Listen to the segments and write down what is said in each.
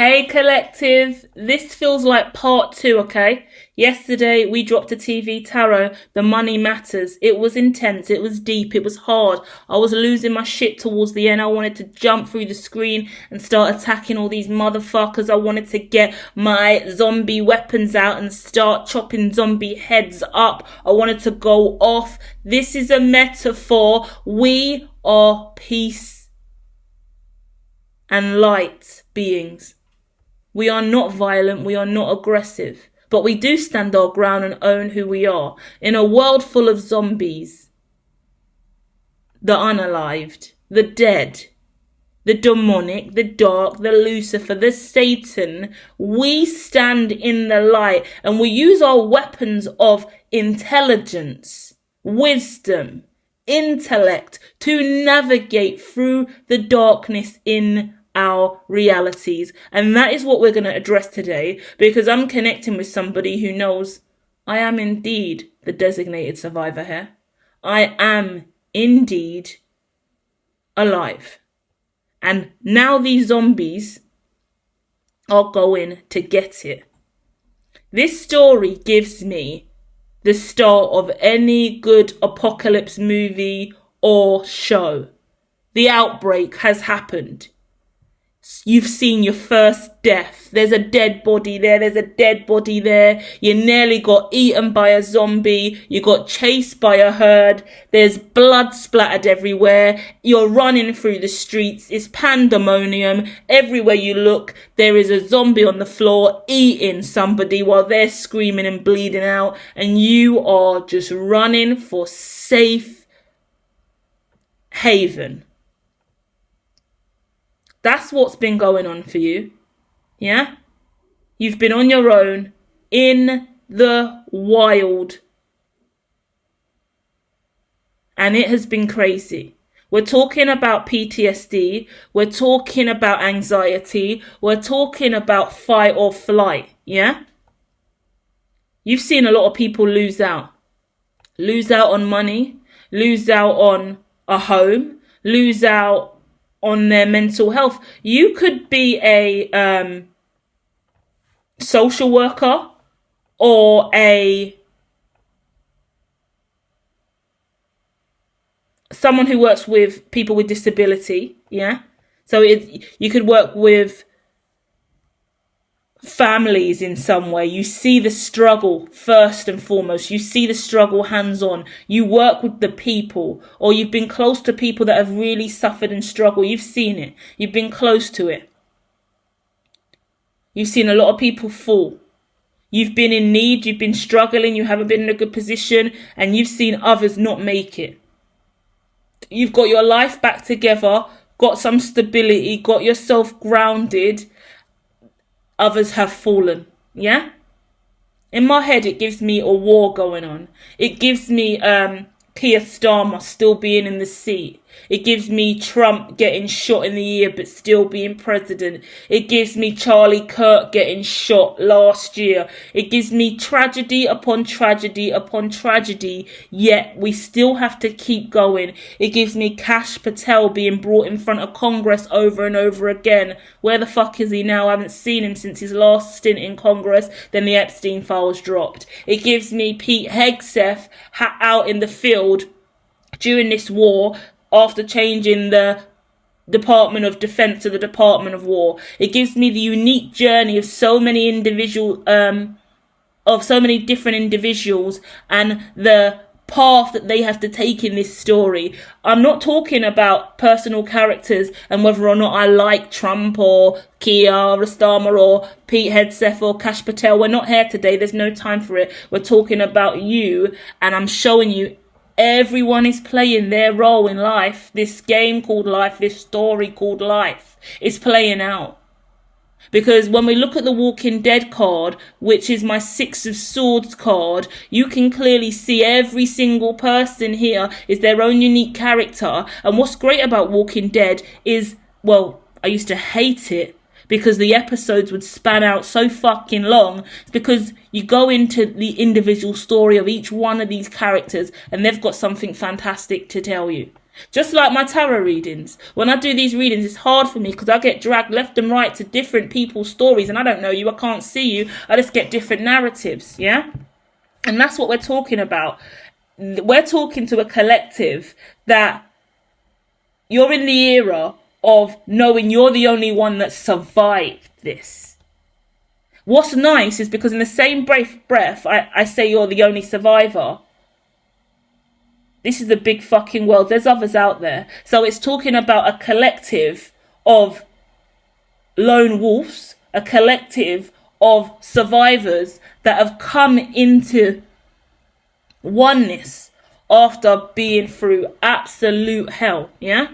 Hey collective, this feels like part 2, okay? Yesterday we dropped a TV tarot, The Money Matters. It was intense, it was deep, it was hard. I was losing my shit towards the end. I wanted to jump through the screen and start attacking all these motherfuckers. I wanted to get my zombie weapons out and start chopping zombie heads up. I wanted to go off. This is a metaphor. We are peace and light beings. We are not violent, we are not aggressive, but we do stand our ground and own who we are. In a world full of zombies, the unalived, the dead, the demonic, the dark, the Lucifer, the Satan, we stand in the light and we use our weapons of intelligence, wisdom, intellect to navigate through the darkness in our realities. And that is what we're going to address today, because I'm connecting with somebody who knows I am indeed the designated survivor here. I am indeed alive. And now these zombies are going to get it. This story gives me the start of any good apocalypse movie or show. The outbreak has happened. You've seen your first death. There's a dead body there. There's a dead body there. You nearly got eaten by a zombie. You got chased by a herd. There's blood splattered everywhere. You're running through the streets. It's pandemonium. Everywhere you look, there is a zombie on the floor eating somebody while they're screaming and bleeding out. And you are just running for safe haven. That's what's been going on for you. Yeah? You've been on your own in the wild. And it has been crazy. We're talking about PTSD. We're talking about anxiety. We're talking about fight or flight. Yeah? You've seen a lot of people lose out. Lose out on money. Lose out on a home. Lose out on their mental health. You could be a social worker or someone who works with people with disability. Yeah, so you could work with families in some way. You see the struggle first and foremost. You see the struggle hands-on. You work with the people, or you've been close to people that have really suffered and struggled. You've seen it. You've been close to it. You've seen a lot of people fall. You've been in need. You've been struggling. You haven't been in a good position, and you've seen others not make it. You've got your life back together, got some stability, got yourself grounded. Others have fallen. Yeah? In my head, it gives me a war going on. It gives me Keir Starmer still being in the seat. It gives me Trump getting shot in the ear but still being president. It gives me Charlie Kirk getting shot last year. It gives me tragedy upon tragedy upon tragedy, yet we still have to keep going. It gives me Kash Patel being brought in front of Congress over and over again. Where the fuck is he now? I haven't seen him since his last stint in Congress. Then the Epstein files dropped. It gives me Pete Hegseth out in the field during this war, after changing the Department of Defense to the Department of War. It gives me the unique journey of so many different individuals and the path that they have to take in this story. I'm not talking about personal characters and whether or not I like Trump or Keir Starmer or Pete Hegseth or Kash Patel. We're not here today. There's no time for it. We're talking about you, and I'm showing you everyone is playing their role in life. This game called life, this story called life is playing out. Because when we look at the Walking Dead card, which is my Six of Swords card, you can clearly see every single person here is their own unique character. And what's great about Walking Dead is, well, I used to hate it because the episodes would span out so fucking long. It's because you go into the individual story of each one of these characters and they've got something fantastic to tell you. Just like my tarot readings. When I do these readings, it's hard for me because I get dragged left and right to different people's stories, and I don't know you, I can't see you, I just get different narratives, yeah? And that's what we're talking about. We're talking to a collective that you're in the era of knowing you're the only one that survived this. What's nice is because in the same breath, I say you're the only survivor. This is the big fucking world. There's others out there. So it's talking about a collective of lone wolves, a collective of survivors that have come into oneness after being through absolute hell, yeah?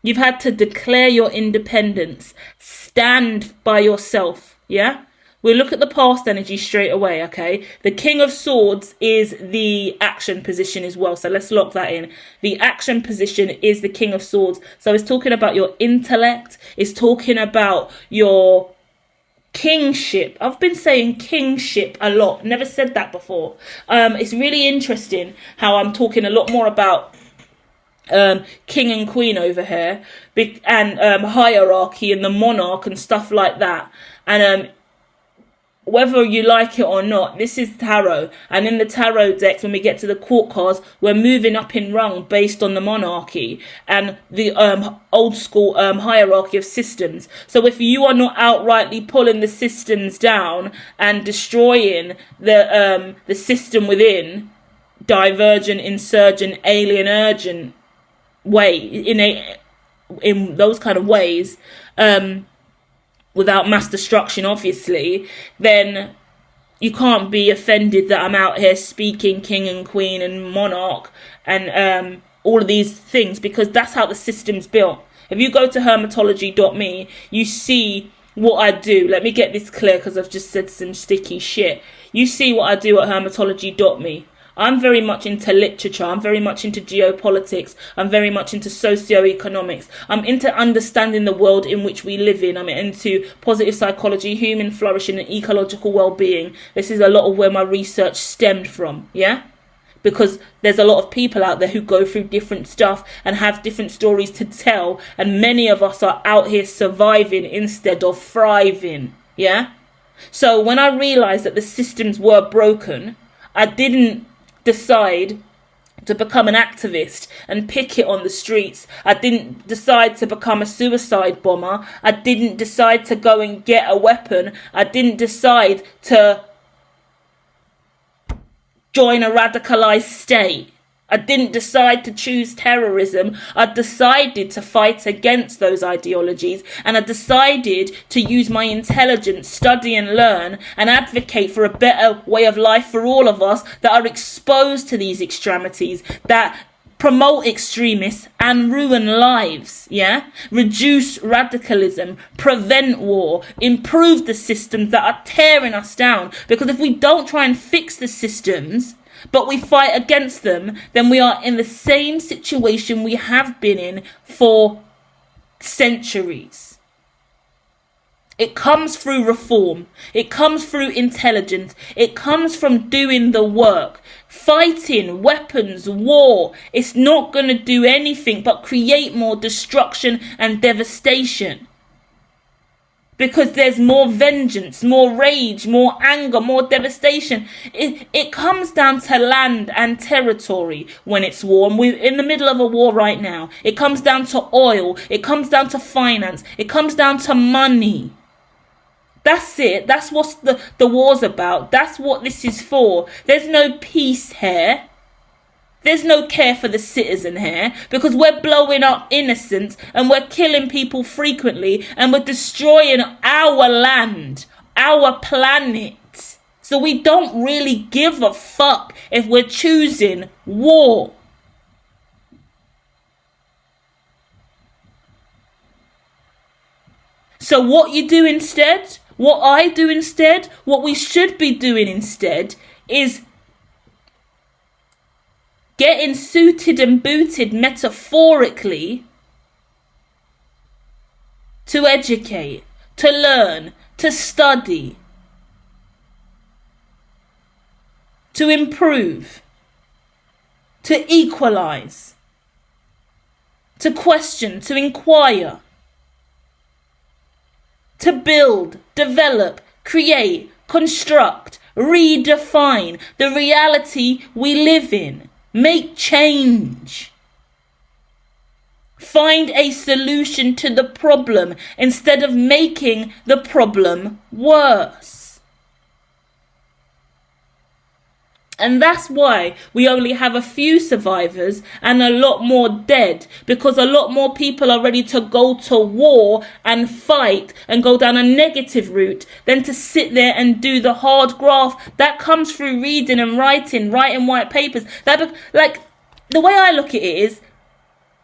You've had to declare your independence, stand by yourself, yeah? We'll look at the past energy straight away, okay? The King of Swords is the action position as well, so let's lock that in. The action position is the King of Swords. So it's talking about your intellect, it's talking about your kingship. I've been saying kingship a lot, never said that before. It's really interesting how I'm talking a lot more about king and queen over here, and hierarchy and the monarch and stuff like that. And whether you like it or not, this is tarot. And in the tarot decks, when we get to the court cards, we're moving up in rung based on the monarchy and the old school hierarchy of systems. So if you are not outrightly pulling the systems down and destroying the system within, divergent, insurgent, alien, urgent way, in those kind of ways, without mass destruction, obviously, then you can't be offended that I'm out here speaking king and queen and monarch and all of these things, because that's how the system's built. If you go to hermitology.me, you see what I do. Let me get this clear because I've just said some sticky shit. You see what I do at hermitology.me. I'm very much into literature. I'm very much into geopolitics. I'm very much into socioeconomics. I'm into understanding the world in which we live in. I'm into positive psychology, human flourishing, and ecological well-being. This is a lot of where my research stemmed from, yeah? Because there's a lot of people out there who go through different stuff and have different stories to tell, and many of us are out here surviving instead of thriving, yeah? So when I realized that the systems were broken, I didn't decide to become an activist and picket on the streets. I didn't decide to become a suicide bomber. I didn't decide to go and get a weapon. I didn't decide to join a radicalized state. I didn't decide to choose terrorism. I decided to fight against those ideologies, and I decided to use my intelligence, study and learn, and advocate for a better way of life for all of us that are exposed to these extremities, that promote extremists and ruin lives, yeah? Reduce radicalism, prevent war, improve the systems that are tearing us down. Because if we don't try and fix the systems, but we fight against them, then we are in the same situation we have been in for centuries. It comes through reform. It comes through intelligence. It comes from doing the work. Fighting, weapons, war. It's not going to do anything but create more destruction and devastation. Because there's more vengeance, more rage, more anger, more devastation. It comes down to land and territory when it's war. And we're in the middle of a war right now. It comes down to oil. It comes down to finance. It comes down to money. That's it. That's what the war's about. That's what this is for. There's no peace here. There's no care for the citizen here, because we're blowing up innocents and we're killing people frequently and we're destroying our land, our planet. So we don't really give a fuck if we're choosing war. So what you do instead, what I do instead, what we should be doing instead is getting suited and booted metaphorically to educate, to learn, to study, to improve, to equalize, to question, to inquire, to build, develop, create, construct, redefine the reality we live in, make change. Find a solution to the problem instead of making the problem worse. And that's why we only have a few survivors and a lot more dead, because a lot more people are ready to go to war and fight and go down a negative route than to sit there and do the hard graft that comes through reading and writing white papers. That, like, the way I look at it is,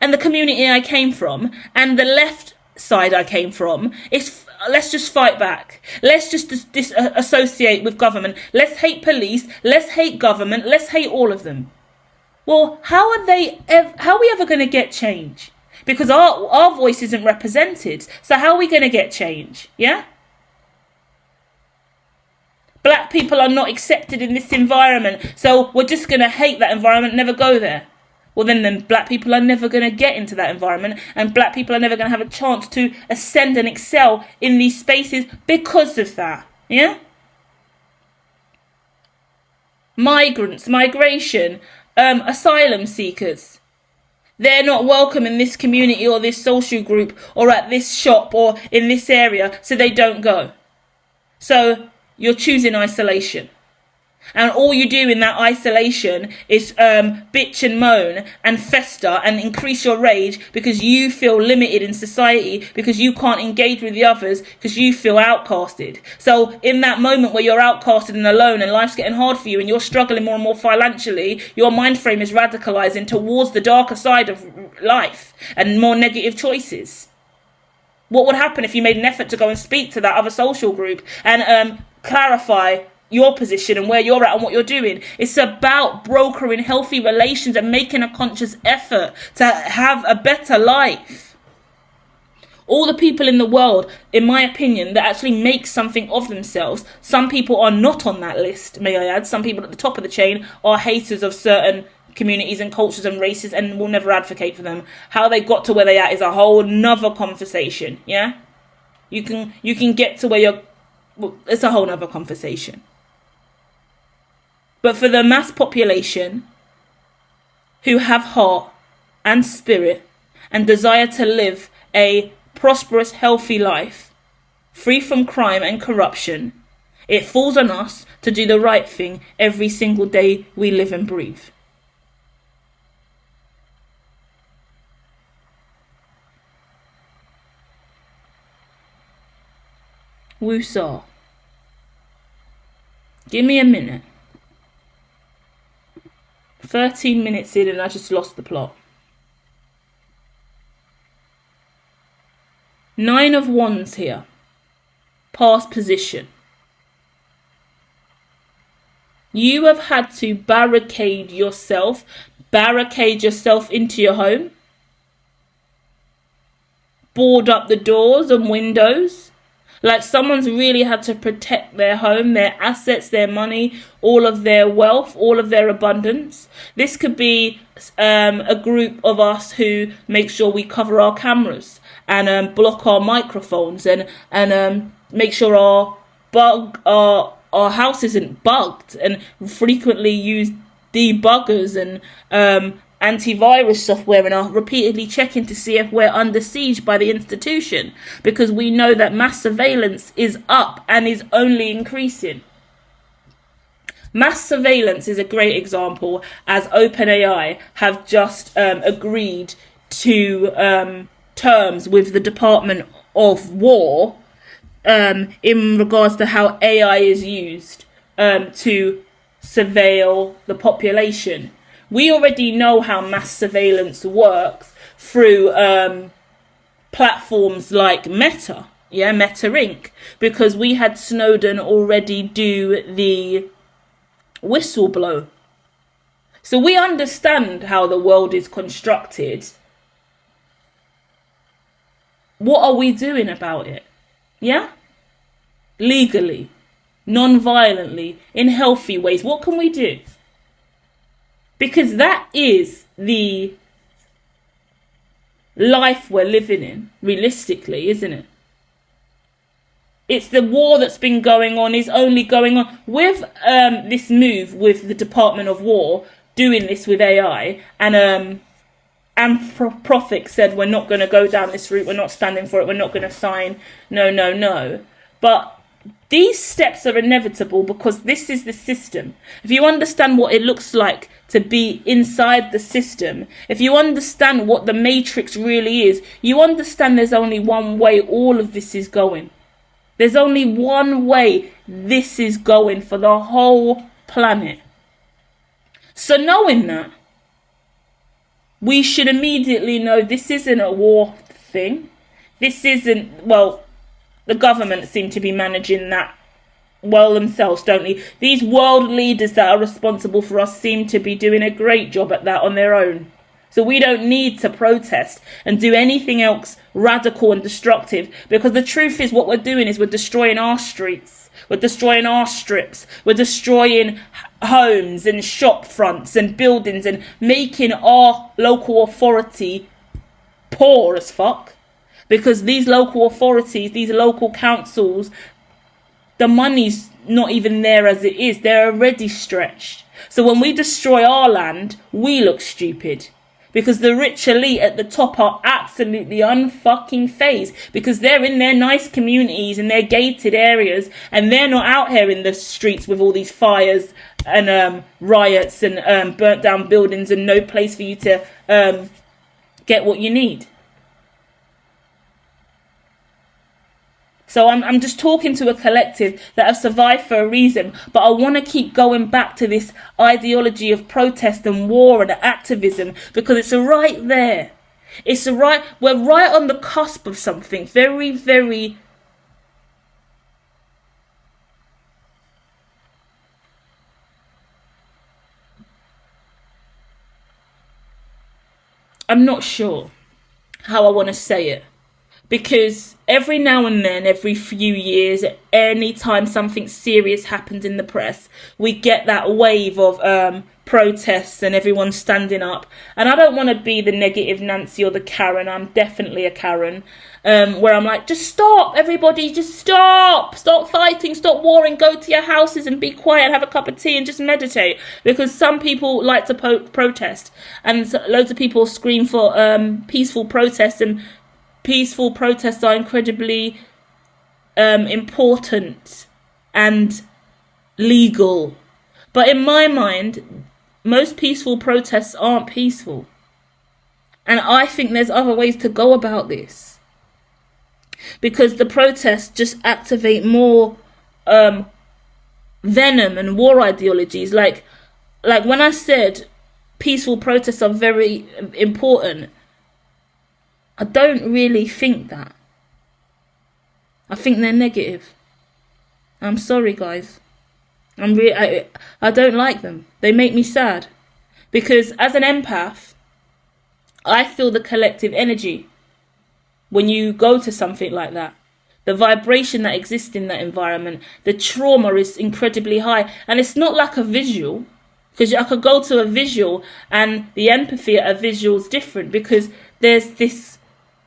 and the community I came from and the left side I came from, is let's just fight back. Let's just disassociate with government. Let's hate police. Let's hate government. Let's hate all of them. Well, how are we ever going to get change? Because our voice isn't represented. So how are we going to get change? Yeah? Black people are not accepted in this environment. So we're just going to hate that environment, never go there. Well, then black people are never going to get into that environment, and black people are never going to have a chance to ascend and excel in these spaces because of that. Yeah? Migrants, migration, asylum seekers. They're not welcome in this community or this social group or at this shop or in this area, so they don't go. So you're choosing isolation. And all you do in that isolation is bitch and moan and fester and increase your rage because you feel limited in society, because you can't engage with the others, because you feel outcasted. So in that moment where you're outcasted and alone and life's getting hard for you and you're struggling more and more financially, your mind frame is radicalizing towards the darker side of life and more negative choices. What would happen if you made an effort to go and speak to that other social group and clarify your position and where you're at and what you're doing? It's about brokering healthy relations and making a conscious effort to have a better life. All the people in the world, in my opinion, that actually make something of themselves, some people are not on that list, may I add. Some people at the top of the chain are haters of certain communities and cultures and races and will never advocate for them. How they got to where they are is a whole nother conversation. Yeah, you can get to where you're. Well, it's a whole nother conversation. But for the mass population who have heart and spirit and desire to live a prosperous, healthy life, free from crime and corruption, it falls on us to do the right thing every single day we live and breathe. Woosah. Give me a minute. 13 minutes in and I just lost the plot. 9 of Wands here. Past position. You have had to barricade yourself into your home. Board up the doors and windows. Like someone's really had to protect their home, their assets, their money, all of their wealth, all of their abundance. This could be a group of us who make sure we cover our cameras and block our microphones and make sure our house isn't bugged, and frequently use debuggers and antivirus software and are repeatedly checking to see if we're under siege by the institution, because we know that mass surveillance is up and is only increasing. Mass surveillance is a great example, as OpenAI have just agreed to terms with the Department of War in regards to how AI is used to surveil the population. We already know how mass surveillance works through platforms like Meta, Meta Inc., because we had Snowden already do the whistleblow. So we understand how the world is constructed. What are we doing about it? Yeah? Legally, non-violently, in healthy ways. What can we do? Because that is the life we're living in, realistically, isn't it? It's the war that's been going on, is only going on with this move with the Department of War doing this with AI, and Prophet said we're not going to go down this route, we're not standing for it, we're not going to sign, no. But these steps are inevitable because this is the system. If you understand what it looks like to be inside the system, if you understand what the matrix really is, you understand there's only one way all of this is going. There's only one way this is going for the whole planet. So knowing that, we should immediately know this isn't a war thing. This isn't, well, the government seem to be managing that well themselves, don't they? These world leaders that are responsible for us seem to be doing a great job at that on their own. So we don't need to protest and do anything else radical and destructive, because the truth is what we're doing is we're destroying our streets, we're destroying our strips, we're destroying homes and shop fronts and buildings and making our local authority poor as fuck. Because these local authorities, these local councils, the money's not even there as it is. They're already stretched. So when we destroy our land, we look stupid. Because the rich elite at the top are absolutely unfucking phased. Because they're in their nice communities and their gated areas. And they're not out here in the streets with all these fires and riots and burnt down buildings and no place for you to get what you need. So I'm just talking to a collective that have survived for a reason, but I want to keep going back to this ideology of protest and war and activism, because it's right there. We're right on the cusp of something very, very I'm not sure how I want to say it. Because every now and then, every few years, anytime something serious happens in the press, we get that wave of protests and everyone standing up. And I don't want to be the negative Nancy or the Karen. I'm definitely a Karen. Where I'm like, just stop, everybody, just stop. Stop fighting, stop warring, go to your houses and be quiet, have a cup of tea and just meditate. Because some people like to protest. And loads of people scream for peaceful protests, and peaceful protests are incredibly important and legal. But in my mind, most peaceful protests aren't peaceful. And I think there's other ways to go about this. Because the protests just activate more venom and war ideologies. Like when I said peaceful protests are very important, I don't really think that. I think they're negative. I'm sorry, guys. I don't like them. They make me sad. Because as an empath, I feel the collective energy when you go to something like that. The vibration that exists in that environment, the trauma is incredibly high. And it's not like a visual. Because I could go to a visual and the empathy at a visual is different, because there's this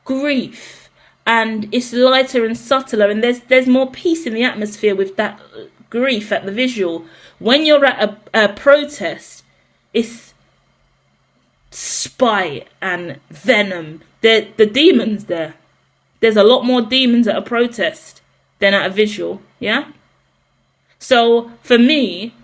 grief and it's lighter and subtler, and there's more peace in the atmosphere with that grief at the visual. When you're at a protest, it's spite and venom. The demons there. There's a lot more demons at a protest than at a visual, yeah? So for me,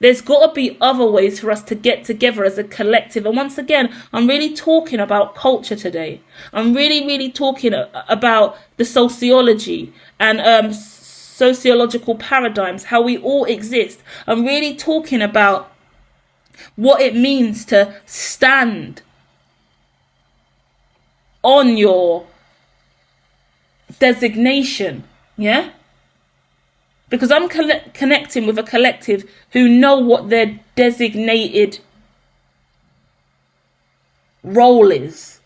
there's got to be other ways for us to get together as a collective. And once again, I'm really talking about culture today. I'm really, really talking about the sociology and sociological paradigms, how we all exist. I'm really talking about what it means to stand on your designation, yeah? Because I'm connecting with a collective who know what their designated role is,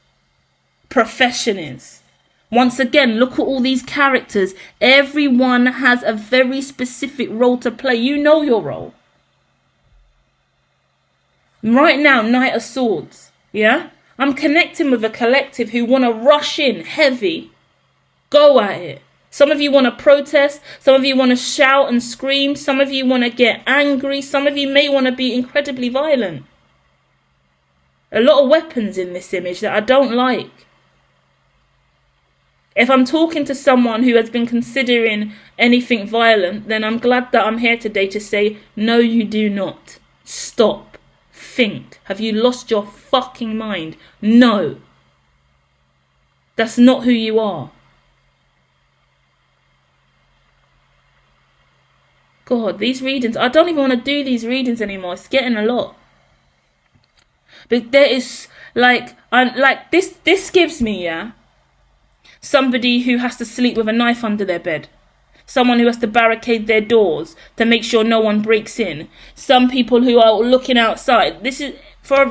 profession is. Once again, look at all these characters. Everyone has a very specific role to play. You know your role. Right now, Knight of Swords, yeah? I'm connecting with a collective who want to rush in heavy. Go at it. Some of you want to protest. Some of you want to shout and scream. Some of you want to get angry. Some of you may want to be incredibly violent. A lot of weapons in this image that I don't like. If I'm talking to someone who has been considering anything violent, then I'm glad that I'm here today to say, no, you do not. Stop. Think. Have you lost your fucking mind? No. That's not who you are. God, these readings, I don't even want to do these readings anymore. It's getting a lot. But there is, this gives me, somebody who has to sleep with a knife under their bed. Someone who has to barricade their doors to make sure no one breaks in. Some people who are looking outside. This is, for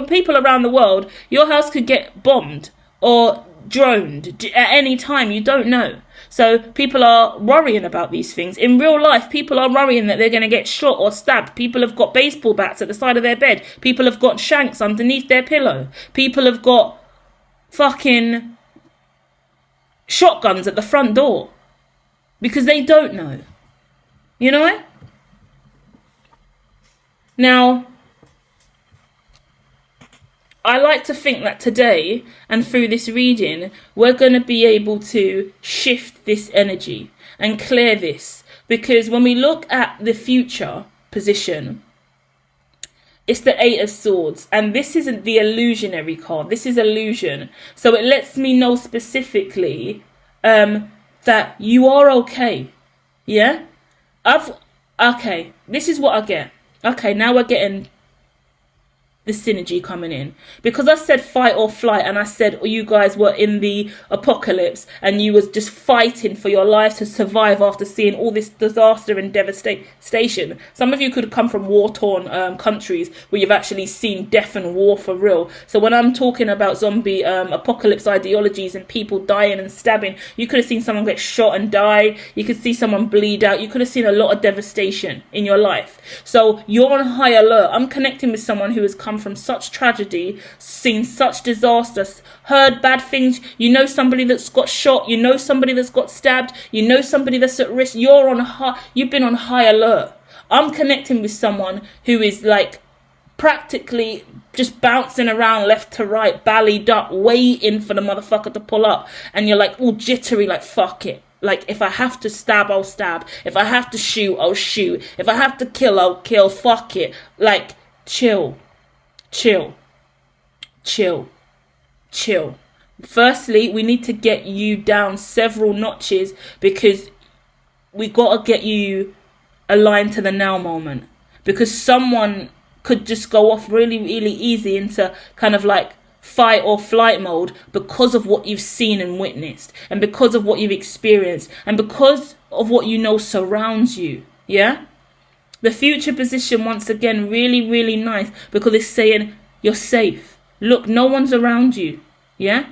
people around the world, your house could get bombed or droned at any time. You don't know. So people are worrying about these things. In real life, people are worrying that they're going to get shot or stabbed. People have got baseball bats at the side of their bed. People have got shanks underneath their pillow. People have got fucking shotguns at the front door. Because they don't know. You know? Now, I like to think that today and through this reading, we're going to be able to shift this energy and clear this. Because when we look at the future position, it's the Eight of Swords. And this isn't the illusionary card. This is illusion. So it lets me know specifically that you are okay. Yeah? Okay, this is what I get. Okay, now we're getting the synergy coming in. Because I said fight or flight, and I said you guys were in the apocalypse and you was just fighting for your lives to survive after seeing all this disaster and devastation. Some of you could come from war-torn countries where you've actually seen death and war for real. So when I'm talking about zombie apocalypse ideologies and people dying and stabbing, you could have seen someone get shot and die. You could see someone bleed out. You could have seen a lot of devastation in your life. So you're on high alert. I'm connecting with someone who has come from such tragedy, seen such disasters, heard bad things. You know somebody that's got shot. You know somebody that's got stabbed. You know somebody that's at risk. You've been on high alert. I'm connecting with someone who is like practically just bouncing around left to right, bellied up, waiting for the motherfucker to pull up. And you're like all jittery, like fuck it. Like, if I have to stab, I'll stab. If I have to shoot, I'll shoot. If I have to kill, I'll kill. Fuck it. Like, chill. Chill. Chill. Chill. Firstly, we need to get you down several notches because we got to get you aligned to the now moment. Because someone could just go off really, really easy into kind of like fight or flight mode because of what you've seen and witnessed, and because of what you've experienced, and because of what you know surrounds you. Yeah? The future position, once again, really, really nice because it's saying you're safe. Look, no one's around you. Yeah?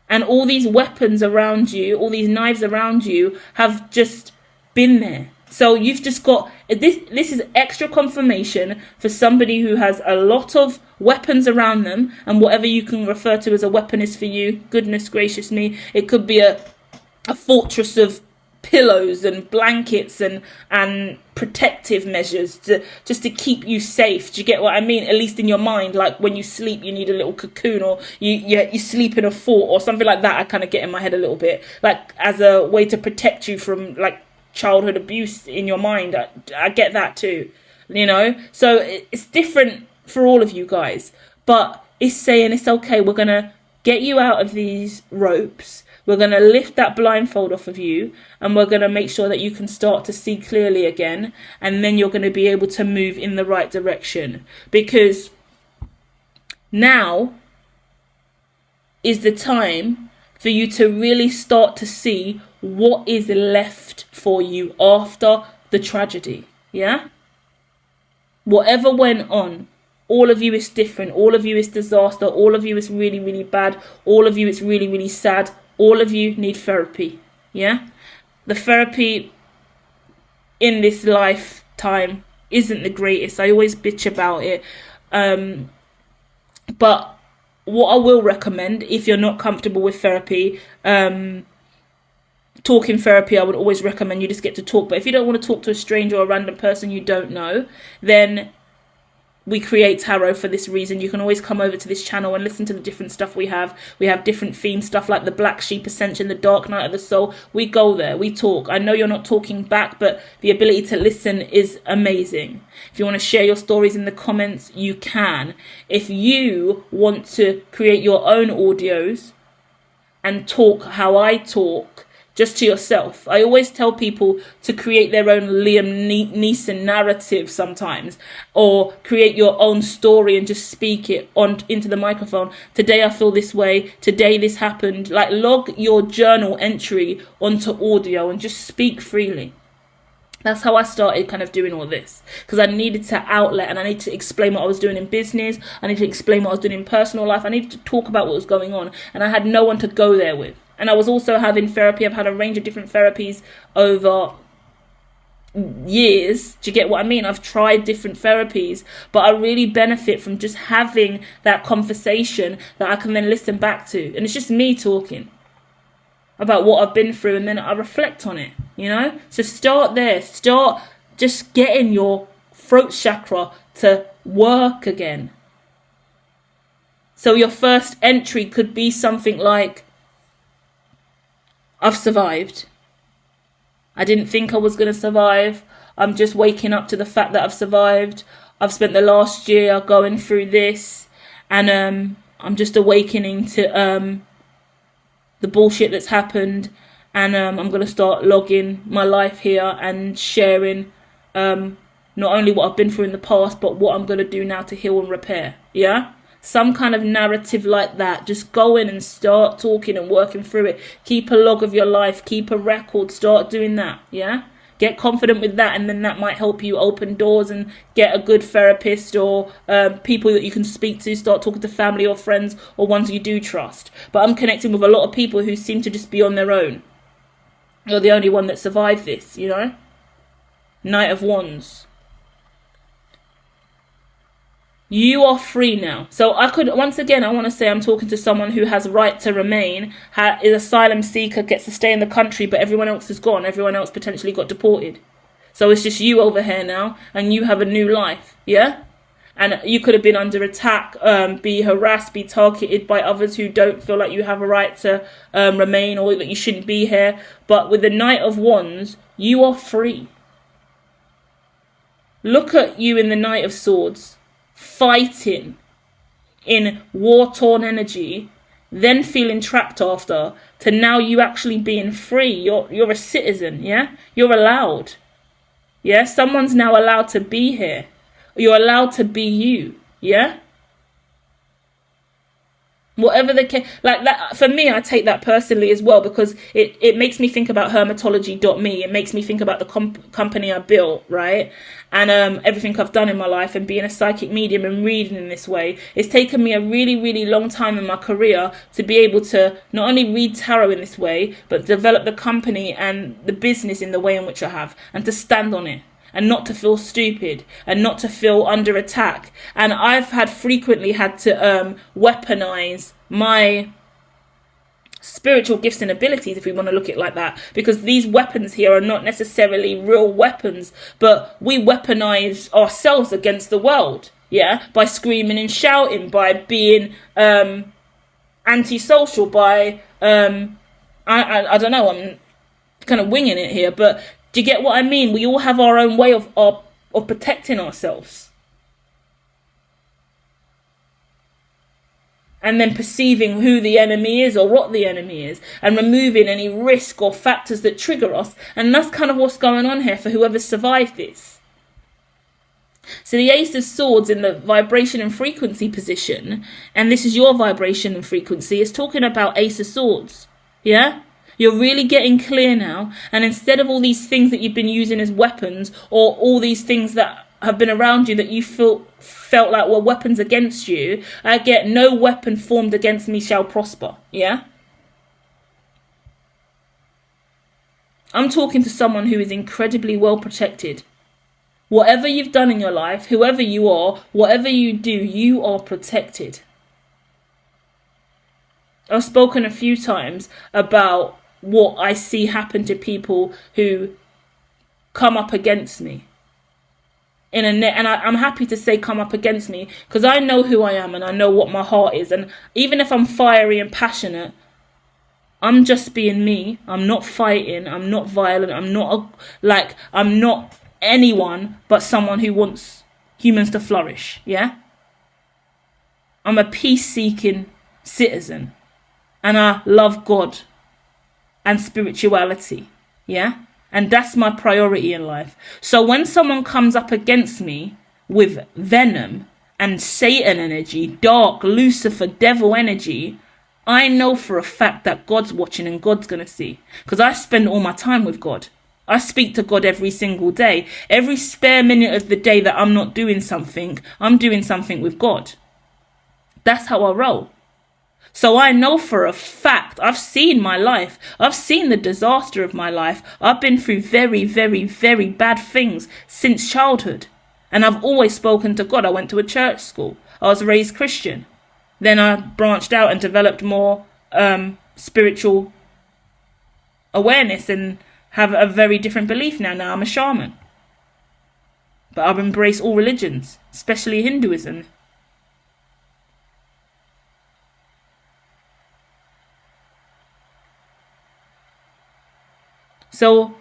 And all these weapons around you, all these knives around you have just been there. So you've just got, this is extra confirmation for somebody who has a lot of weapons around them, and whatever you can refer to as a weapon is for you. Goodness gracious me. It could be a fortress of pillows and blankets and protective measures just to keep you safe. Do you get what I mean? At least in your mind, like when you sleep you need a little cocoon, or you sleep in a fort or something like that. I kind of get in my head a little bit, like as a way to protect you from like childhood abuse in your mind. I get that too, you know. So it's different for all of you guys, but it's saying it's okay. We're gonna get you out of these ropes. We're going to lift that blindfold off of you, and we're going to make sure that you can start to see clearly again, and then you're going to be able to move in the right direction. Because now is the time for you to really start to see what is left for you after the tragedy. Yeah? Whatever went on, all of you is different. All of you is disaster. All of you is really, really bad. All of you is really, really sad. All of you need therapy, yeah? The therapy in this lifetime isn't the greatest. I always bitch about it. But what I will recommend, if you're not comfortable with therapy, talking therapy, I would always recommend you just get to talk. But if you don't want to talk to a stranger or a random person you don't know, then we create tarot for this reason. You can always come over to this channel and listen to the different stuff we have. We have different theme stuff like the Black Sheep Ascension, the Dark Night of the Soul. We go there, we talk. I know you're not talking back, but the ability to listen is amazing. If you want to share your stories in the comments, you can. If you want to create your own audios and talk how I talk, just to yourself. I always tell people to create their own Liam Neeson narrative sometimes, or create your own story and just speak it into the microphone. Today I feel this way. Today this happened. Like, log your journal entry onto audio and just speak freely. That's how I started kind of doing all this, because I needed to outlet and I needed to explain what I was doing in business. I needed to explain what I was doing in personal life. I needed to talk about what was going on, and I had no one to go there with. And I was also having therapy. I've had a range of different therapies over years. Do you get what I mean? I've tried different therapies, but I really benefit from just having that conversation that I can then listen back to. And it's just me talking about what I've been through, and then I reflect on it, you know? So start there. Start just getting your throat chakra to work again. So your first entry could be something like, I've survived. I didn't think I was going to survive. I'm just waking up to the fact that I've survived. I've spent the last year going through this, and I'm just awakening to the bullshit that's happened, and I'm going to start logging my life here and sharing not only what I've been through in the past, but what I'm going to do now to heal and repair. Yeah? Some kind of narrative like that. Just go in and start talking and working through it. Keep a log of your life. Keep a record. Start doing that. Yeah? Get confident with that, and then that might help you open doors and get a good therapist or people that you can speak to. Start talking to family or friends or ones you do trust. But I'm connecting with a lot of people who seem to just be on their own. You're the only one that survived this, you know? Knight of Wands. You are free now. So I want to say I'm talking to someone who has right to remain, is asylum seeker, gets to stay in the country, but everyone else is gone. Everyone else potentially got deported. So it's just you over here now, and you have a new life, yeah? And you could have been under attack, be harassed, be targeted by others who don't feel like you have a right to remain, or that you shouldn't be here. But with the Knight of Wands, you are free. Look at you in the Knight of Swords, fighting in war-torn energy, then feeling trapped after, to now you actually being free. You're a citizen, yeah? You're allowed. Yeah? Someone's now allowed to be here. You're allowed to be you, yeah? Whatever the case, like that, for me, I take that personally as well, because it makes me think about hermitology.me. It makes me think about the company I built, right? And everything I've done in my life, and being a psychic medium and reading in this way. It's taken me a really, really long time in my career to be able to not only read tarot in this way, but develop the company and the business in the way in which I have, and to stand on it. And not to feel stupid, and not to feel under attack. And I've frequently had to weaponize my spiritual gifts and abilities, if we want to look at it like that, because these weapons here are not necessarily real weapons, but we weaponize ourselves against the world, yeah, by screaming and shouting, by being antisocial, by I don't know, I'm kind of winging it here, but do you get what I mean? We all have our own way of protecting ourselves. And then perceiving who the enemy is or what the enemy is, and removing any risk or factors that trigger us. And that's kind of what's going on here for whoever survived this. So the Ace of Swords in the vibration and frequency position, and this is your vibration and frequency, is talking about Ace of Swords. Yeah? You're really getting clear now, and instead of all these things that you've been using as weapons, or all these things that have been around you that you felt like were weapons against you, I get no weapon formed against me shall prosper, yeah? I'm talking to someone who is incredibly well protected. Whatever you've done in your life, whoever you are, whatever you do, you are protected. I've spoken a few times about what I see happen to people who come up against me. And I'm happy to say come up against me, because I know who I am and I know what my heart is. And even if I'm fiery and passionate, I'm just being me. I'm not fighting. I'm not violent. I'm not anyone but someone who wants humans to flourish. Yeah? I'm a peace-seeking citizen. And I love God and spirituality. Yeah? And that's my priority in life. So when someone comes up against me with venom and Satan energy, dark, Lucifer, devil energy, I know for a fact that God's watching and God's going to see. Because I spend all my time with God. I speak to God every single day. Every spare minute of the day that I'm not doing something, I'm doing something with God. That's how I roll. So I know for a fact, I've seen my life. I've seen the disaster of my life. I've been through very, very, very bad things since childhood. And I've always spoken to God. I went to a church school. I was raised Christian. Then I branched out and developed more spiritual awareness and have a very different belief now. Now I'm a shaman. But I've embraced all religions, especially Hinduism. So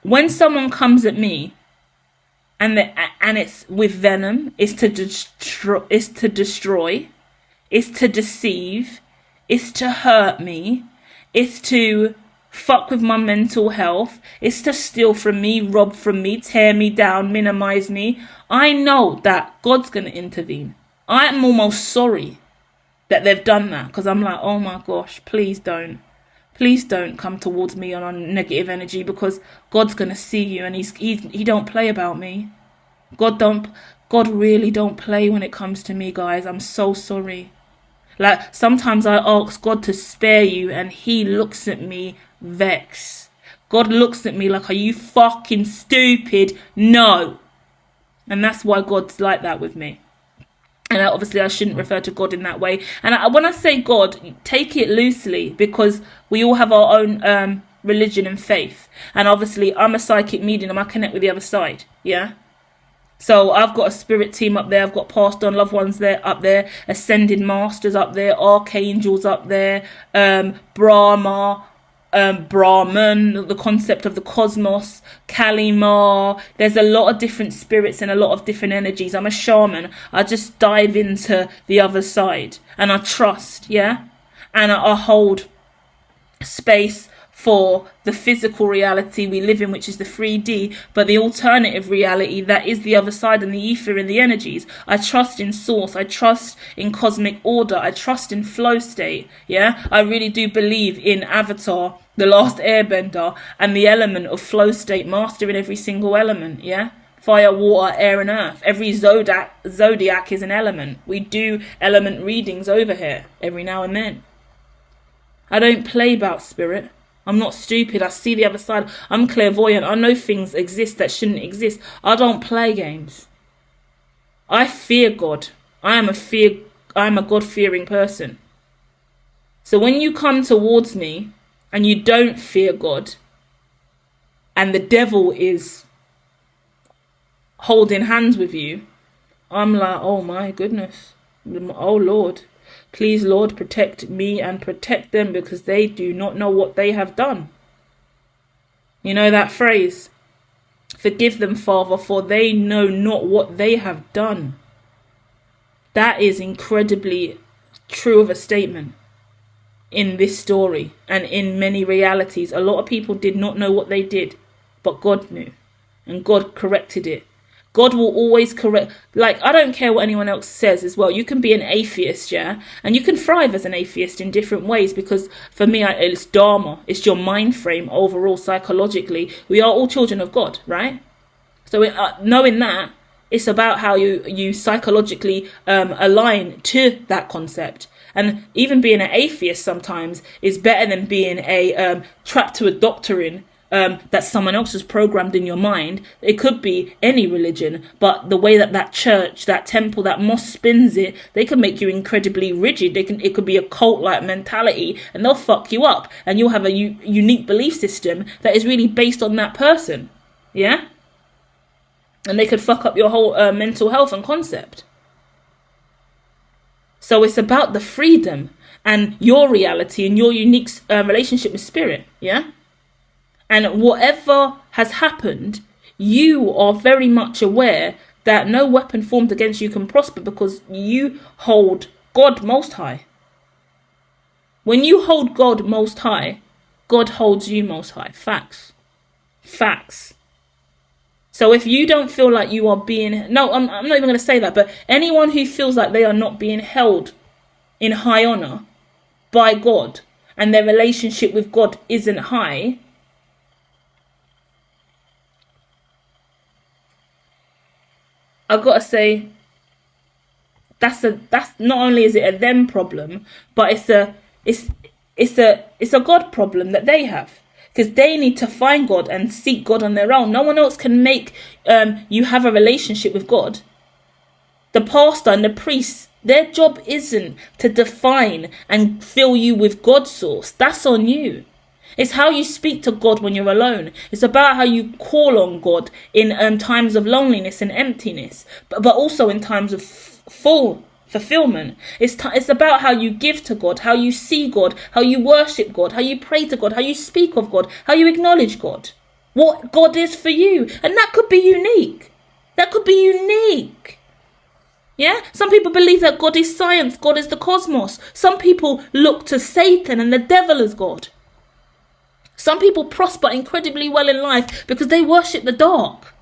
when someone comes at me and it's with venom, it's to destroy, it's to deceive, it's to hurt me, it's to fuck with my mental health, it's to steal from me, rob from me, tear me down, minimize me, I know that God's going to intervene. I'm almost sorry that they've done that, because I'm like, oh my gosh, please don't. Please don't come towards me on a negative energy, because God's going to see you and he don't play about me. God really don't play when it comes to me, guys. I'm so sorry. Like, sometimes I ask God to spare you and he looks at me vexed. God looks at me like, are you fucking stupid? No. And that's why God's like that with me. And obviously I shouldn't refer to God in that way. And when I say God, take it loosely, because we all have our own religion and faith. And obviously I'm a psychic medium. I connect with the other side. Yeah. So I've got a spirit team up there. I've got passed on loved ones there, up there. Ascended masters up there. Archangels up there. Brahma. Brahman, the concept of the cosmos, Kalima. There's a lot of different spirits and a lot of different energies. I'm a shaman. I just dive into the other side and I trust, yeah? And I hold space for the physical reality we live in, which is the 3D, but the alternative reality that is the other side, and the ether and the energies. I trust in source. I trust in cosmic order. I trust in flow state. Yeah, I really do believe in Avatar, the last airbender, and the element of flow state, mastering every single element. Yeah, fire, water, air and earth. Every zodiac is an element. We do element readings over here every now and then. I don't play about spirit. I'm not stupid. I see the other side. I'm clairvoyant. I know things exist that shouldn't exist. I don't play games. I fear God. I am a God-fearing person. So when you come towards me and you don't fear God, and the devil is holding hands with you, I'm like, oh my goodness. Oh Lord. Please, Lord, protect me and protect them, because they do not know what they have done. You know that phrase? Forgive them, Father, for they know not what they have done. That is incredibly true of a statement in this story and in many realities. A lot of people did not know what they did, but God knew, and God corrected it. God will always correct. Like, I don't care what anyone else says as well. You can be an atheist, yeah? And you can thrive as an atheist in different ways, because for me, it's Dharma. It's your mind frame overall, psychologically. We are all children of God, right? So knowing that, it's about how you psychologically align to that concept. And even being an atheist sometimes is better than being trapped to a doctrine that someone else has programmed in your mind. It could be any religion, but the way that church, that temple, that mosque spins it, they can make you incredibly rigid. It could be a cult-like mentality, and they'll fuck you up, and you'll have a unique belief system that is really based on that person. Yeah? And they could fuck up your whole mental health and concept. So it's about the freedom and your reality and your unique relationship with spirit. Yeah? And whatever has happened, you are very much aware that no weapon formed against you can prosper, because you hold God most high. When you hold God most high, God holds you most high. Facts. Facts. So if you don't feel like you are being... No, I'm not even going to say that, but anyone who feels like they are not being held in high honor by God, and their relationship with God isn't high, I've got to say, that's not only is it a them problem, but it's a God problem that they have. Because they need to find God and seek God on their own. No one else can make you have a relationship with God. The pastor and the priest, their job isn't to define and fill you with God's source. That's on you. It's how you speak to God when you're alone. It's about how you call on God in times of loneliness and emptiness, but also in times of full fulfillment. It's about how you give to God, how you see God, how you worship God, how you pray to God, how you speak of God, how you acknowledge God, what God is for you. And that could be unique. That could be unique. Yeah? Some people believe that God is science, God is the cosmos. Some people look to Satan and the devil as God. Some people prosper incredibly well in life because they worship the dark.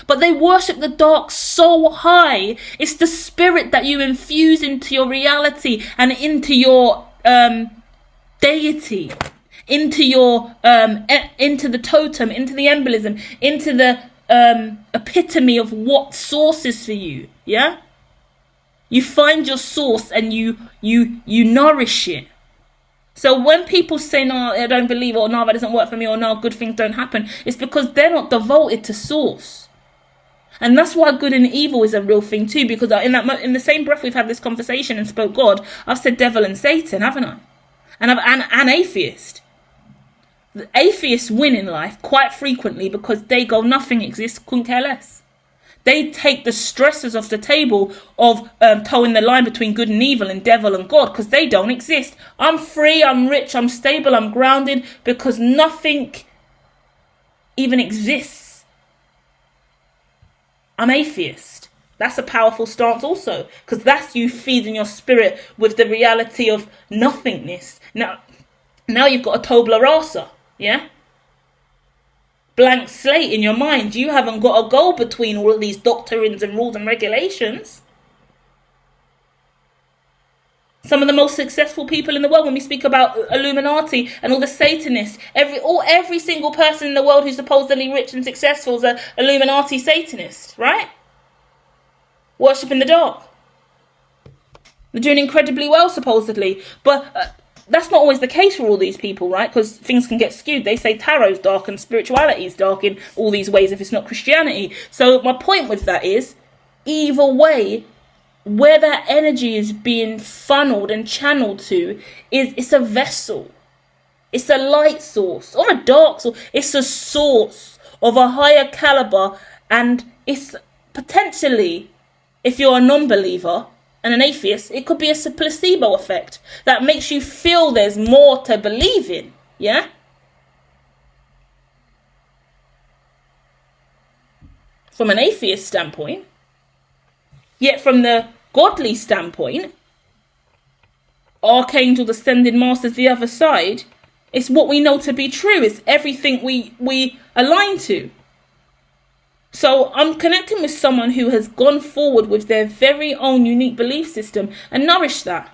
But they worship the dark so high. It's the spirit that you infuse into your reality and into your deity, into your into the totem, into the embolism, into the epitome of what source is for you. Yeah? You find your source and you nourish it. So when people say, no, I don't believe, or no, that doesn't work for me, or no, good things don't happen, it's because they're not devoted to source. And that's why good and evil is a real thing too, because in the same breath we've had this conversation and spoke God, I've said devil and Satan, haven't I? And an atheist. The atheists win in life quite frequently because they go, nothing exists, couldn't care less. They take the stresses off the table of towing the line between good and evil and devil and God, because they don't exist. I'm free, I'm rich, I'm stable, I'm grounded, because nothing even exists. I'm atheist. That's a powerful stance also, because that's you feeding your spirit with the reality of nothingness. Now you've got a tabula rasa, yeah? Blank slate in your mind. You haven't got a goal between all of these doctrines and rules and regulations. Some of the most successful people in the world, when we speak about Illuminati and all the Satanists, every single person in the world who's supposedly rich and successful is an Illuminati Satanist, right? Worshipping the dark. They're doing incredibly well, supposedly. But that's not always the case for all these people, right? Because things can get skewed. They say tarot's dark and spirituality's dark in all these ways if it's not Christianity. So my point with that is, either way, where that energy is being funneled and channeled to, it's a vessel. It's a light source or a dark source. It's a source of a higher caliber, and it's potentially, if you're a non-believer and an atheist, it could be a placebo effect that makes you feel there's more to believe in, yeah? From an atheist standpoint. Yet from the godly standpoint, archangel, ascended masters, the other side, it's what we know to be true. It's everything we align to. So I'm connecting with someone who has gone forward with their very own unique belief system and nourished that.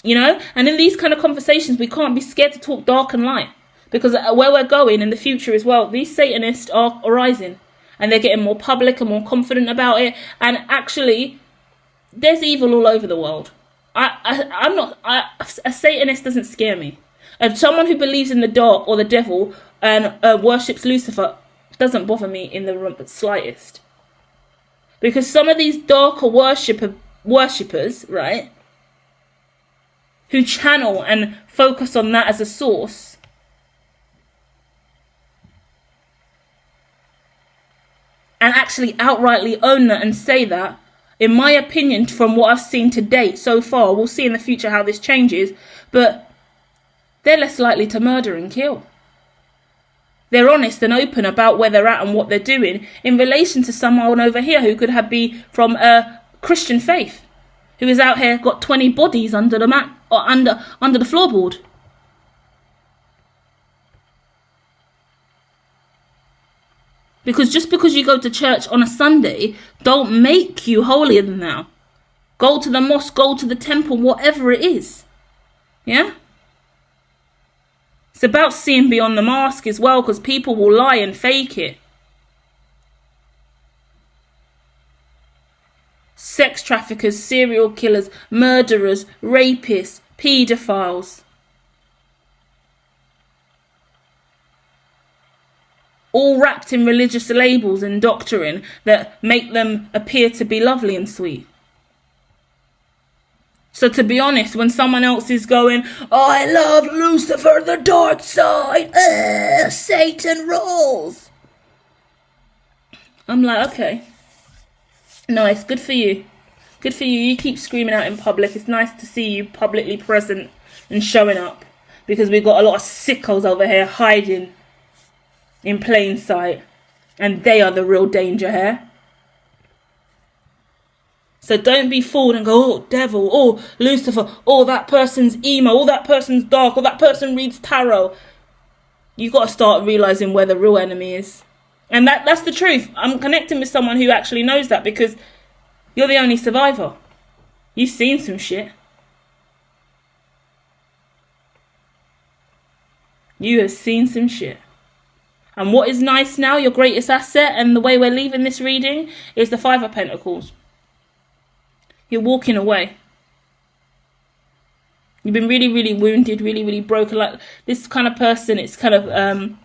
You know? And in these kind of conversations, we can't be scared to talk dark and light. Because where we're going in the future as well, these Satanists are rising. And they're getting more public and more confident about it. And actually, there's evil all over the world. A Satanist doesn't scare me. Someone who believes in the dark or the devil and worships Lucifer doesn't bother me in the slightest. Because some of these darker worshippers, right, who channel and focus on that as a source, and actually outrightly own that and say that, in my opinion, from what I've seen to date so far, we'll see in the future how this changes, but they're less likely to murder and kill. They're honest and open about where they're at and what they're doing in relation to someone over here who could be from a Christian faith, who is out here got 20 bodies under the mat or under the floorboard. Because just because you go to church on a Sunday don't make you holier than thou. Go to the mosque, go to the temple, whatever it is. Yeah? It's about seeing beyond the mask as well, because people will lie and fake it. Sex traffickers, serial killers, murderers, rapists, paedophiles. All wrapped in religious labels and doctrine that make them appear to be lovely and sweet. So to be honest, when someone else is going, oh, I love Lucifer, the dark side, Satan rules, I'm like, okay, nice, good for you. Good for you. You keep screaming out in public. It's nice to see you publicly present and showing up, because we've got a lot of sickos over here hiding in plain sight, and they are the real danger here. So don't be fooled and go, oh, devil, oh, Lucifer, oh, that person's emo, oh, that person's dark, or that person reads tarot. You've got to start realising where the real enemy is. And that's the truth. I'm connecting with someone who actually knows that, because you're the only survivor. You've seen some shit. You have seen some shit. And what is nice now, your greatest asset, and the way we're leaving this reading, is the Five of Pentacles. You're walking away. You've been really, really wounded, really, really broken. Like this kind of person, it's kind of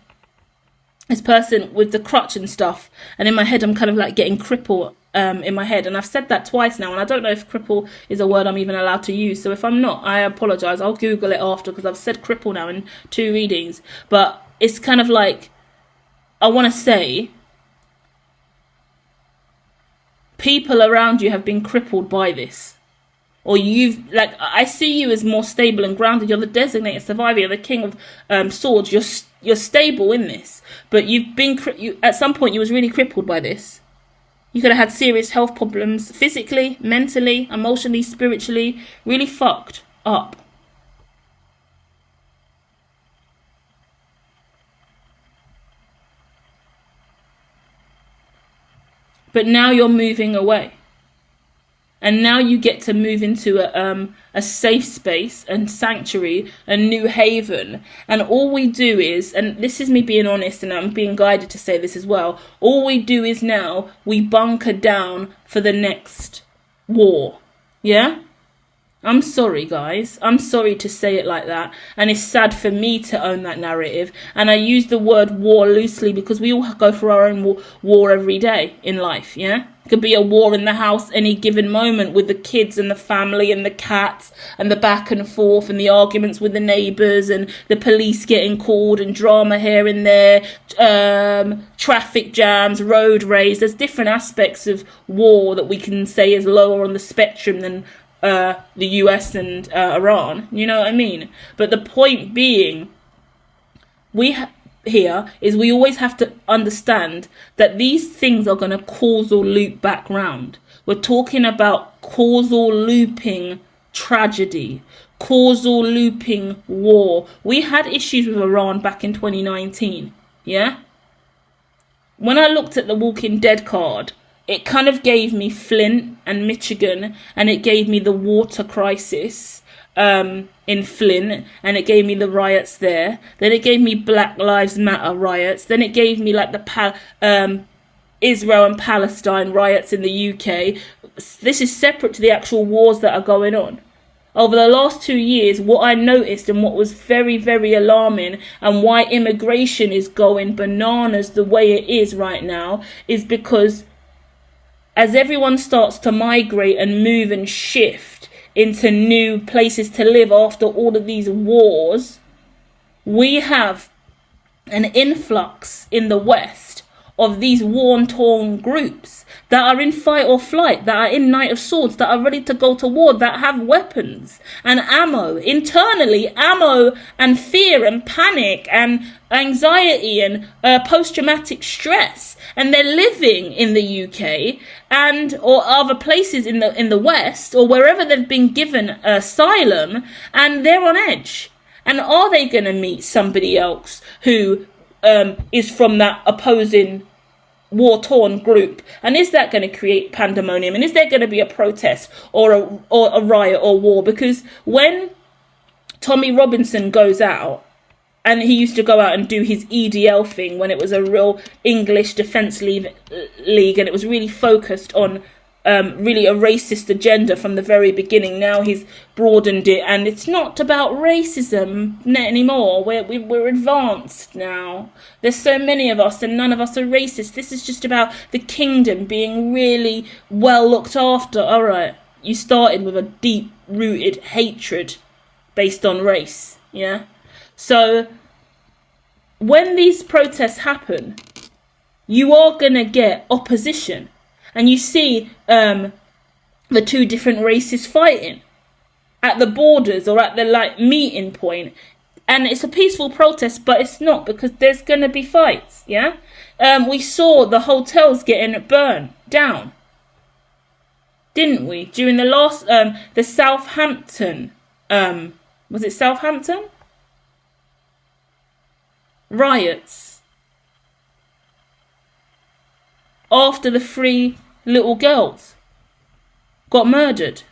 this person with the crutch and stuff. And in my head, I'm kind of like getting crippled in my head. And I've said that twice now, and I don't know if cripple is a word I'm even allowed to use. So if I'm not, I apologise. I'll Google it after, because I've said cripple now in 2 readings. But it's kind of like, I want to say, people around you have been crippled by this, or I see you as more stable and grounded. You're the designated survivor. You're the king of swords. You're stable in this, but you've been at some point you was really crippled by this. You could have had serious health problems, physically, mentally, emotionally, spiritually, really fucked up. But now you're moving away. And now you get to move into a safe space and sanctuary, a new haven. And all we do is, and this is me being honest, and I'm being guided to say this as well, all we do is now we bunker down for the next war. Yeah? I'm sorry, guys. I'm sorry to say it like that. And it's sad for me to own that narrative. And I use the word war loosely, because we all go through our own war every day in life, yeah? It could be a war in the house any given moment, with the kids and the family and the cats and the back and forth and the arguments with the neighbours and the police getting called and drama here and there, traffic jams, road rage. There's different aspects of war that we can say is lower on the spectrum than the US and Iran, you know what I mean? But the point being, here is we always have to understand that these things are going to causal loop back round. We're talking about causal looping tragedy, causal looping war. We had issues with Iran back in 2019, yeah? When I looked at the Walking Dead card, it kind of gave me Flint and Michigan, and it gave me the water crisis in Flint, and it gave me the riots there. Then it gave me Black Lives Matter riots. Then it gave me like the Israel and Palestine riots in the UK. This is separate to the actual wars that are going on. over the last 2 years, what I noticed and what was very, very alarming, and why immigration is going bananas the way it is right now, is because as everyone starts to migrate and move and shift into new places to live after all of these wars, we have an influx in the West of these war-torn groups that are in fight or flight, that are in Knight of Swords, that are ready to go to war, that have weapons and ammo, internally ammo and fear and panic and anxiety and post-traumatic stress, and they're living in the UK and or other places in the West or wherever they've been given asylum, and they're on edge. And are they going to meet somebody else who is from that opposing war-torn group? And is that going to create pandemonium? And is there going to be a protest or a riot or war? Because when Tommy Robinson goes out, and he used to go out and do his EDL thing when it was a real English Defence League, and it was really focused on really a racist agenda from the very beginning. Now he's broadened it, and it's not about racism anymore. We're advanced now. There's so many of us, and none of us are racist. This is just about the kingdom being really well looked after. All right, you started with a deep-rooted hatred based on race, yeah? So when these protests happen, you are going to get opposition. And you see the two different races fighting at the borders or at the meeting point. And it's a peaceful protest, but it's not, because there's going to be fights, yeah? We saw the hotels getting burned down, didn't we? During the last, the Southampton, was it Southampton? Riots. After the 3 little girls got murdered.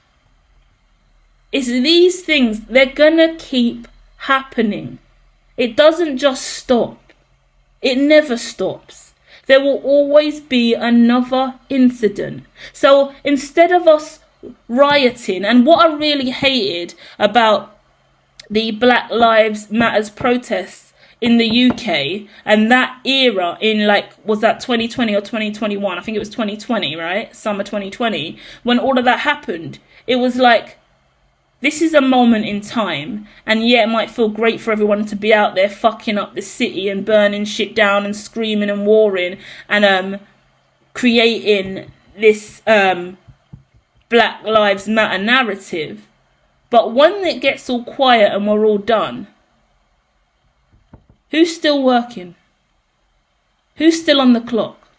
It's these things, they're gonna keep happening. It doesn't just stop. It never stops. There will always be another incident. So instead of us rioting, and what I really hated about the Black Lives Matters protests in the UK and that era in was that 2020 or 2021? I think it was 2020, right? Summer 2020, when all of that happened. It was like, this is a moment in time, and yeah, it might feel great for everyone to be out there fucking up the city and burning shit down and screaming and warring and creating this Black Lives Matter narrative. But when it gets all quiet and we're all done, who's still working? Who's still on the clock?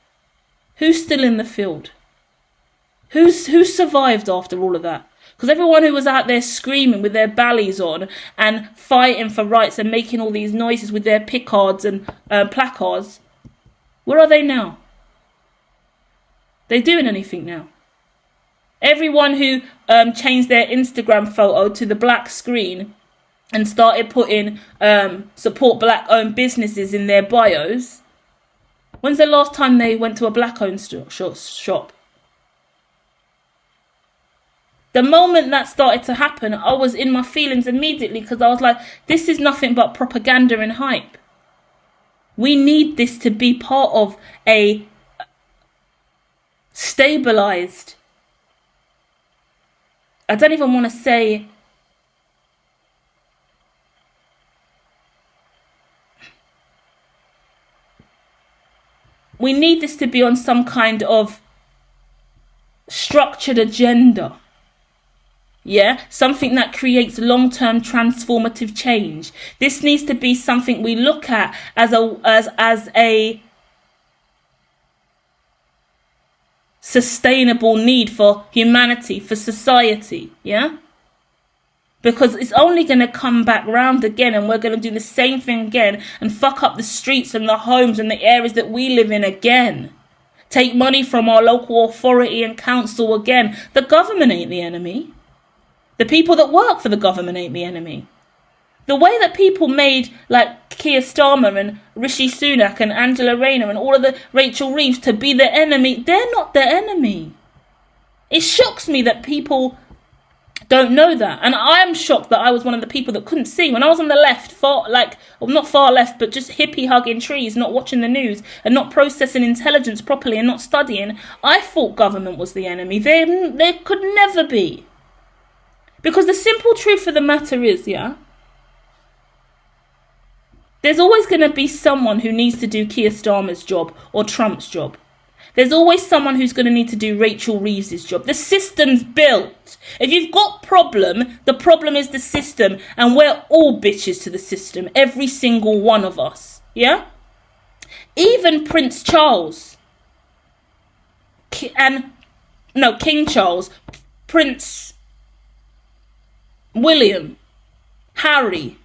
Who's still in the field? Who's survived after all of that? Because everyone who was out there screaming with their ballies on and fighting for rights and making all these noises with their picards and placards, where are they now? They doing anything now? Everyone who changed their Instagram photo to the black screen and started putting support black-owned businesses in their bios. When's the last time they went to a black-owned shop? The moment that started to happen, I was in my feelings immediately, because I was like, this is nothing but propaganda and hype. We need this to be part of a stabilised, I don't even want to say, we need this to be on some kind of structured agenda. Yeah, something that creates long-term transformative change. This needs to be something we look at as a sustainable need for humanity, for society. Yeah, because it's only going to come back round again, and we're going to do the same thing again and fuck up the streets and the homes and the areas that we live in again. Take money from our local authority and council again. The government ain't the enemy. The people that work for the government ain't the enemy. The way that people made Keir Starmer and Rishi Sunak and Angela Rayner and all of the Rachel Reeves to be the enemy, they're not the enemy. It shocks me that people don't know that. And I'm shocked that I was one of the people that couldn't see. When I was on the left, not far left, but just hippie hugging trees, not watching the news and not processing intelligence properly and not studying, I thought government was the enemy. They could never be. Because the simple truth of the matter is, there's always going to be someone who needs to do Keir Starmer's job or Trump's job. There's always someone who's going to need to do Rachel Reeves' job. The system's built. If you've got problem, the problem is the system. And we're all bitches to the system. Every single one of us. Yeah? Even Prince Charles. King Charles. Prince William. Harry.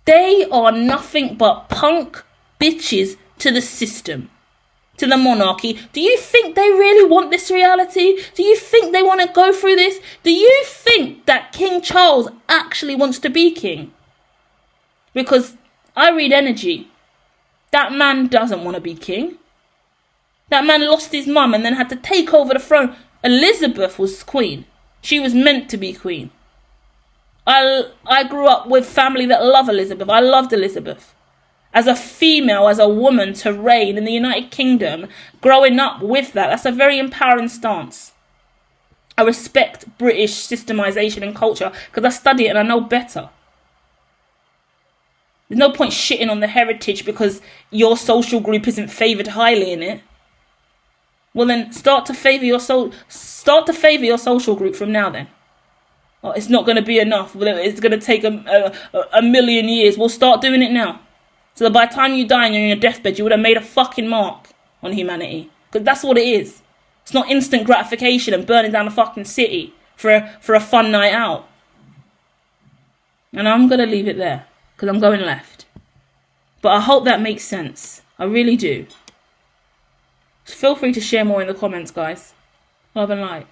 They are nothing but punk bitches to the system. To the monarchy. Do you think they really want this reality? Do you think they want to go through this? Do you think that King Charles actually wants to be king? Because I read energy. That man doesn't want to be king. That man lost his mum and then had to take over the throne. Elizabeth was queen. She was meant to be queen. I grew up with family that love Elizabeth. I loved Elizabeth. As a female, as a woman, to reign in the United Kingdom, growing up with that's a very empowering stance. I respect British systemization and culture because I study it and I know better. There's no point shitting on the heritage because your social group isn't favoured highly in it. Well then, start to favour your social group from now then. Oh, it's not going to be enough. It's going to take a million years. We'll start doing it now. So that by the time you die and you're in your deathbed, you would have made a fucking mark on humanity. Because that's what it is. It's not instant gratification and burning down a fucking city for a fun night out. And I'm going to leave it there. Because I'm going left. But I hope that makes sense. I really do. Feel free to share more in the comments, guys. Love and light.